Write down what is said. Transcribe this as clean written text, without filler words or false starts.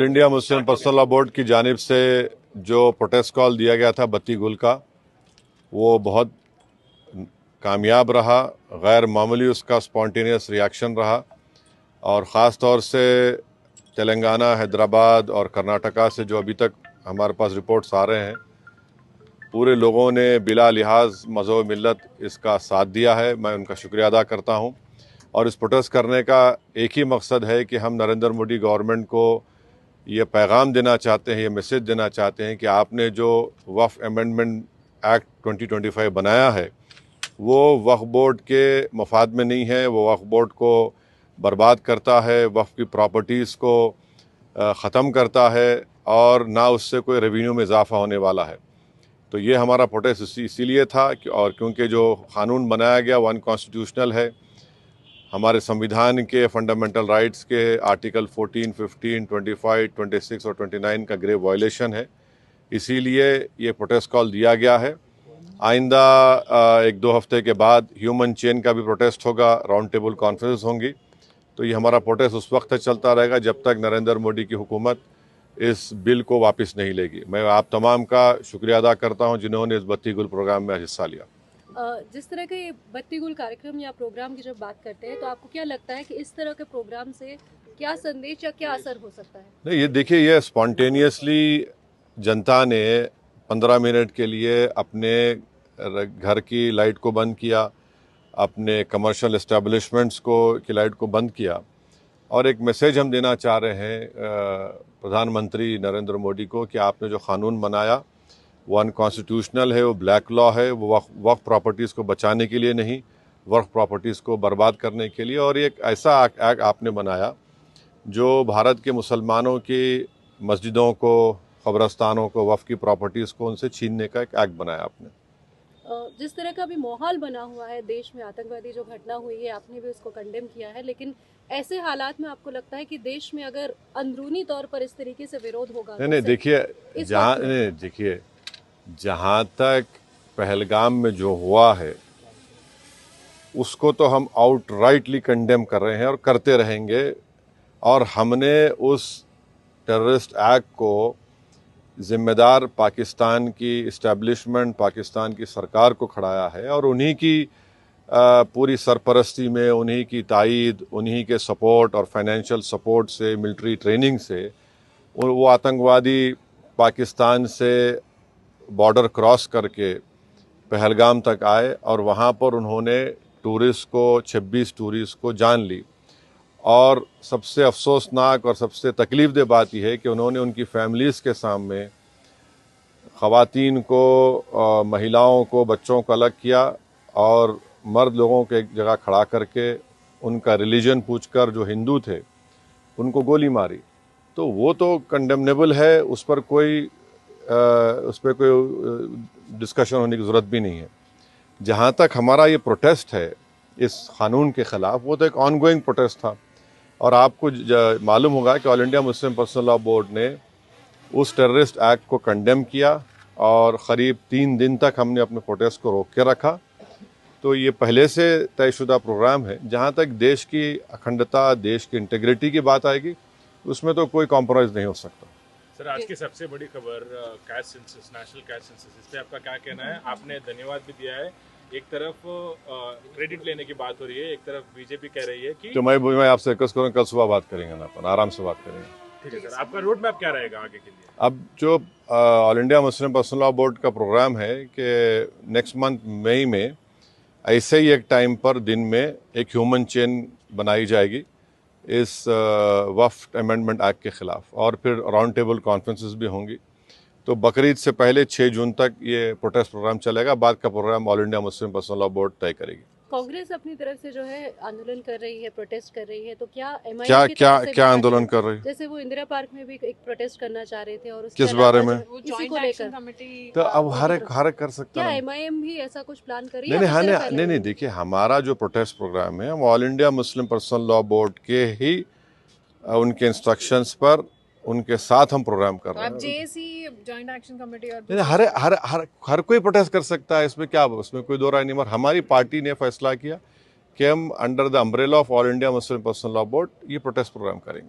All India Muslim personal law board की जानिब से जो प्रोटेस्ट कॉल दिया गया था बत्ती गुल का, वो बहुत कामयाब रहा। गैर मामूली उसका स्पॉन्टेनियस रिएक्शन रहा और ख़ास तौर से तेलंगाना, हैदराबाद और कर्नाटका से जो अभी तक हमारे पास रिपोर्ट्स आ रहे हैं, पूरे लोगों ने बिला लिहाज मज़हब मिल्लत इसका साथ दिया है। मैं उनका शुक्रिया अदा करता हूं। और इस प्रोटेस्ट करने का एक ही मकसद है कि हम नरेंद्र मोदी गवर्नमेंट को ये पैगाम देना चाहते हैं, ये मैसेज देना चाहते हैं कि आपने जो वक्फ अमेंडमेंट एक्ट 2025 बनाया है, वो वक्फ बोर्ड के मफाद में नहीं है। वो वक्फ बोर्ड को बर्बाद करता है, वक्फ की प्रॉपर्टीज़ को ख़त्म करता है और ना उससे कोई रेवेन्यू में इजाफा होने वाला है। तो ये हमारा प्रोटेस्ट इसीलिए था और क्योंकि जो कानून बनाया गया वो अनकॉन्स्टिट्यूशनल है। हमारे संविधान के फंडामेंटल राइट्स के आर्टिकल 14, 15, 25, 26 और 29 का ग्रेव वायलेशन है। इसीलिए ये प्रोटेस्ट कॉल दिया गया है। आइंदा 1-2 हफ्ते के बाद ह्यूमन चेन का भी प्रोटेस्ट होगा, राउंड टेबल कॉन्फ्रेंस होंगी। तो ये हमारा प्रोटेस्ट उस वक्त तक चलता रहेगा जब तक नरेंद्र मोदी की हुकूमत इस बिल को वापस नहीं लेगी। मैं आप तमाम का शुक्रिया अदा करता हूं जिन्होंने इस बत्ती गुल प्रोग्राम में हिस्सा लिया। जिस तरह के बत्ती गुल कार्यक्रम या प्रोग्राम की जब बात करते हैं तो आपको क्या लगता है कि इस तरह के प्रोग्राम से क्या संदेश या क्या असर हो सकता है? नहीं, ये देखिए, ये स्पॉन्टेनियसली जनता ने 15 मिनट के लिए अपने घर की लाइट को बंद किया, अपने कमर्शियल इस्टेब्लिशमेंट्स की लाइट को बंद किया और एक मैसेज हम देना चाह रहे हैं प्रधानमंत्री नरेंद्र मोदी को कि आपने जो कानून बनाया वो अनकॉन्स्टिट्यूशनल है, वो ब्लैक लॉ है, वो वक्फ प्रॉपर्टीज़ को बचाने के लिए नहीं, वक्फ प्रॉपर्टीज़ को बर्बाद करने के लिए। और एक ऐसा एक्ट आपने बनाया जो भारत के मुसलमानों की मस्जिदों को, कब्रस्तानों को, वक्फ की प्रॉपर्टीज़ को उनसे छीनने का एक एक्ट बनाया आपने। जिस तरह का भी माहौल बना हुआ है देश में, आतंकवादी जो घटना हुई है, आपने भी उसको कंडेम किया है, लेकिन ऐसे हालात में आपको लगता है कि देश में अगर अंदरूनी तौर पर इस तरीके से विरोध होगा? नहीं, देखिए, जहाँ तक पहलगाम में जो हुआ है उसको तो हम आउटराइटली कंडेम कर रहे हैं और करते रहेंगे। और हमने उस टेररिस्ट एक्ट को जिम्मेदार पाकिस्तान की इस्टेब्लिशमेंट, पाकिस्तान की सरकार को खड़ाया है और उन्हीं की पूरी सरपरस्ती में, उन्हीं की तायद, उन्हीं के सपोर्ट और फाइनेंशियल सपोर्ट से, मिलिट्री ट्रेनिंग से वो आतंकवादी पाकिस्तान से बॉर्डर क्रॉस करके पहलगाम तक आए और वहाँ पर उन्होंने 26 टूरिस्ट को जान ली। और सबसे अफसोसनाक और सबसे तकलीफ़देह बात यह है कि उन्होंने उनकी फैमिलीज़ के सामने ख़वातीन को, महिलाओं को, बच्चों को अलग किया और मर्द लोगों को एक जगह खड़ा करके उनका रिलीजन पूछकर, जो हिंदू थे, उनको गोली मारी। तो वो तो कंडेमनेबल है, उस पर कोई डिस्कशन होने की ज़रूरत भी नहीं है। जहाँ तक हमारा ये प्रोटेस्ट है इस कानून के ख़िलाफ़, वो तो एक ऑनगोइंग प्रोटेस्ट था। और आपको मालूम होगा कि all India Muslim personal law board ने उस टेररिस्ट एक्ट को कंडेम किया और क़रीब 3 दिन तक हमने अपने प्रोटेस्ट को रोक के रखा। तो ये पहले से तयशुदा प्रोग्राम है। जहाँ तक देश की अखंडता, देश की इंटीग्रिटी की बात आएगी, उसमें तो कोई कॉम्प्रोमाइज़ नहीं हो सकता। सर, आज की सबसे बड़ी खबर cash census, national cash census, इस पर आपका क्या कहना है? आपने धन्यवाद भी दिया है, एक तरफ क्रेडिट लेने की बात हो रही है, एक तरफ बीजेपी कह रही है कि तो मैं आपसे रिक्वेस्ट करूँ, कल सुबह बात करेंगे ना, अपन आराम से बात करेंगे। ठीक है सर, आपका रोड मैप क्या रहेगा आगे के लिए? अब जो all India Muslim personal law board का प्रोग्राम है कि नेक्स्ट मंथ मई में ऐसे ही एक टाइम पर दिन में एक ह्यूमन चेन बनाई जाएगी इस वक्फ अमेंडमेंट एक्ट के ख़िलाफ़ और फिर राउंड टेबल कॉन्फ्रेंसेस भी होंगी। तो बकरीद से पहले 6 जून तक ये प्रोटेस्ट प्रोग्राम चलेगा। बाद का program all India Muslim personal law board तय करेगी। कांग्रेस अपनी तरफ से जो है आंदोलन कर रही है, प्रोटेस्ट कर रही है, तो क्या एमआईएम की तरफ से क्या आंदोलन कर रही है? जैसे वो इंदिरा पार्क में भी एक प्रोटेस्ट करना चाह रहे थे और किस बारे में? इसी को लेकर तो अब हर एक कर सकता क्या है। एमआईएम भी ऐसा कुछ प्लान कर रही है? नहीं, देखिए, हमारा जो प्रोटेस्ट प्रोग्राम है, हम all India Muslim personal law board के ही उनके इंस्ट्रक्शंस पर, उनके साथ हम प्रोग्राम कर रहे हैं। जेएसी जॉइंट एक्शन कमेटी और हर कोई प्रोटेस्ट कर सकता है, उसमें कोई दो राय नहीं। मगर हमारी पार्टी ने फैसला किया कि हम under the umbrella of all India Muslim personal law board ये प्रोटेस्ट प्रोग्राम करेंगे।